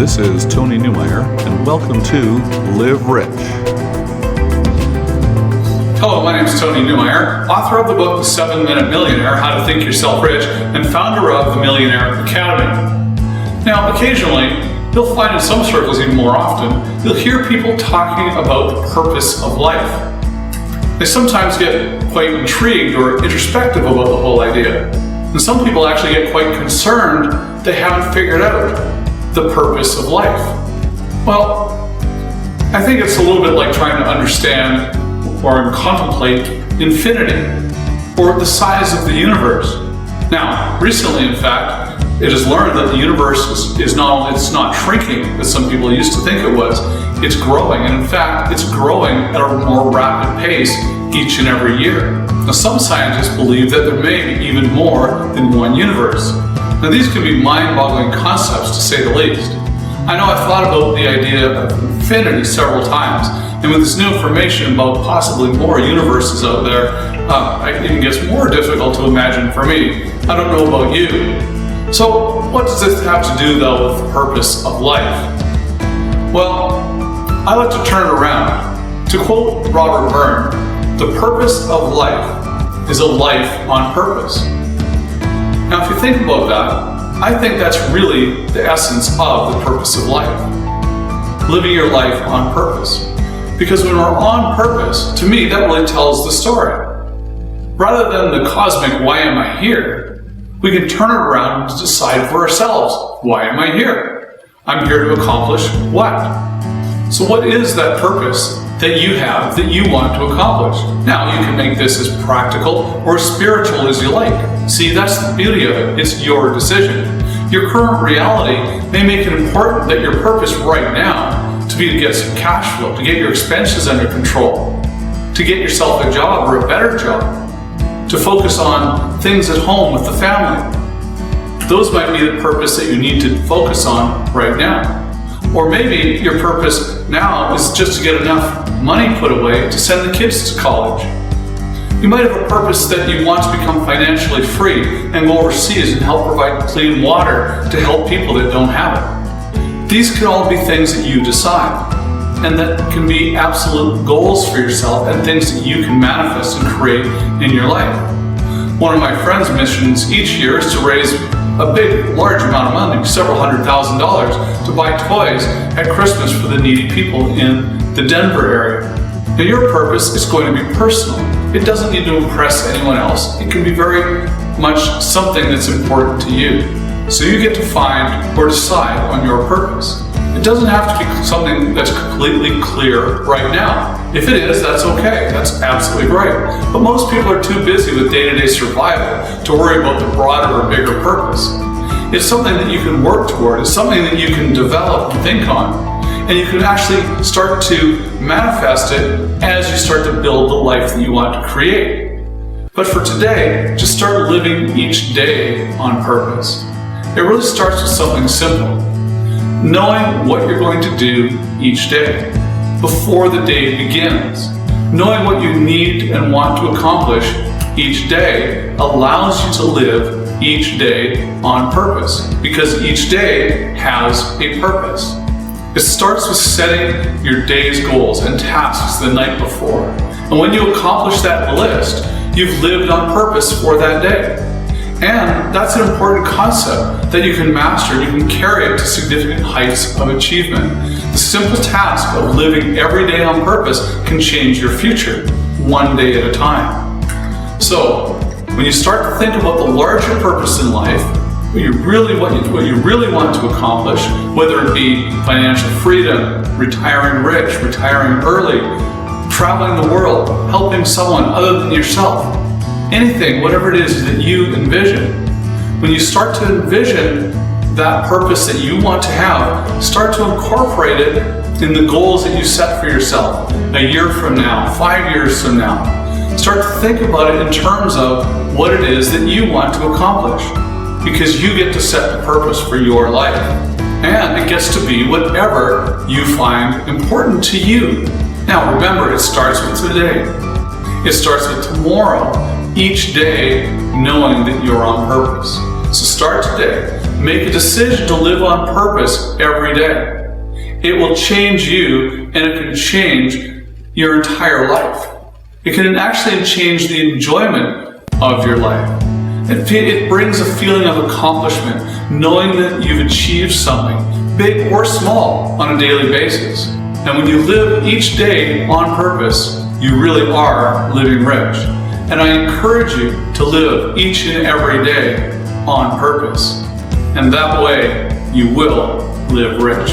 This is Tony Neumever, and welcome to Live Rich. Hello, my name is Tony Neumever, author of the book The 7-Minute Millionaire, How to Think Yourself Rich, and founder of the Millionaire Academy. Now, occasionally, you'll find in some circles even more often, you'll hear people talking about the purpose of life. They sometimes get quite intrigued or introspective about the whole idea. And some people actually get quite concerned they haven't figured out the purpose of life. Well, I think it's a little bit like trying to understand or contemplate infinity or the size of the universe. Now, recently, in fact, it is learned that the universe is not shrinking as some people used to think it was. It's growing, and in fact, it's growing at a more rapid pace each and every year. Now, some scientists believe that there may be even more than one universe. Now, these can be mind-boggling concepts, to say the least. I know I've thought about the idea of infinity several times, and with this new information about possibly more universes out there, it even gets more difficult to imagine for me. I don't know about you. So, what does this have to do, though, with the purpose of life? Well, I like to turn it around. To quote Robert Byrne, the purpose of life is a life on purpose. Now, if you think about that, I think that's really the essence of the purpose of life. Living your life on purpose. Because when we're on purpose, to me, that really tells the story. Rather than the cosmic, why am I here? We can turn it around and decide for ourselves, why am I here? I'm here to accomplish what? So what is that purpose that you have, that you want to accomplish? Now, you can make this as practical or spiritual as you like. See, that's the beauty of it. It's your decision. Your current reality may make it important that your purpose right now to be to get some cash flow, to get your expenses under control, to get yourself a job or a better job, to focus on things at home with the family. Those might be the purpose that you need to focus on right now. Or maybe your purpose now is just to get enough money put away to send the kids to college. You might have a purpose that you want to become financially free and go overseas and help provide clean water to help people that don't have it. These can all be things that you decide, and that can be absolute goals for yourself and things that you can manifest and create in your life. One of my friends' missions each year is to raise a large amount of money, several $100,000, to buy toys at Christmas for the needy people in the Denver area. Now, your purpose is going to be personal. It doesn't need to impress anyone else. It can be very much something that's important to you. So you get to find or decide on your purpose. It doesn't have to be something that's completely clear right now. If it is, that's okay. That's absolutely great. But most people are too busy with day-to-day survival to worry about the broader or bigger purpose. It's something that you can work toward. It's something that you can develop and think on. And you can actually start to manifest it as you start to build the life that you want to create. But for today, just start living each day on purpose. It really starts with something simple. Knowing what you're going to do each day before the day begins. Knowing what you need and want to accomplish each day allows you to live each day on purpose, because each day has a purpose. It starts with setting your day's goals and tasks the night before. And when you accomplish that list, you've lived on purpose for that day. And that's an important concept that you can master and you can carry it to significant heights of achievement. The simple task of living every day on purpose can change your future, one day at a time. So, when you start to think about the larger purpose in life, what you really want to accomplish, whether it be financial freedom, retiring rich, retiring early, traveling the world, helping someone other than yourself, anything, whatever it is that you envision. When you start to envision that purpose that you want to have, start to incorporate it in the goals that you set for yourself a year from now, 5 years from now. Start to think about it in terms of what it is that you want to accomplish, because you get to set the purpose for your life. And it gets to be whatever you find important to you. Now remember, it starts with today. It starts with tomorrow. Each day knowing that you're on purpose. So start today. Make a decision to live on purpose every day. It will change you, and it can change your entire life. It can actually change the enjoyment of your life. It brings a feeling of accomplishment, knowing that you've achieved something, big or small, on a daily basis. And when you live each day on purpose, you really are living rich. And I encourage you to live each and every day on purpose. And that way, you will live rich.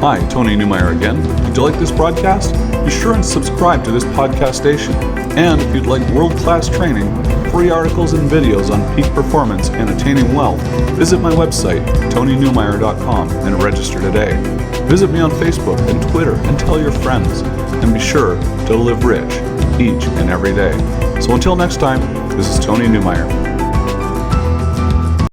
Hi, Tony Neumever again. Did you like this broadcast? Be sure and subscribe to this podcast station. And if you'd like world-class training, free articles and videos on peak performance and attaining wealth, visit my website, TonyNeumever.com, and register today. Visit me on Facebook and Twitter and tell your friends. And be sure to live rich each and every day. So until next time, this is Tony Neumever.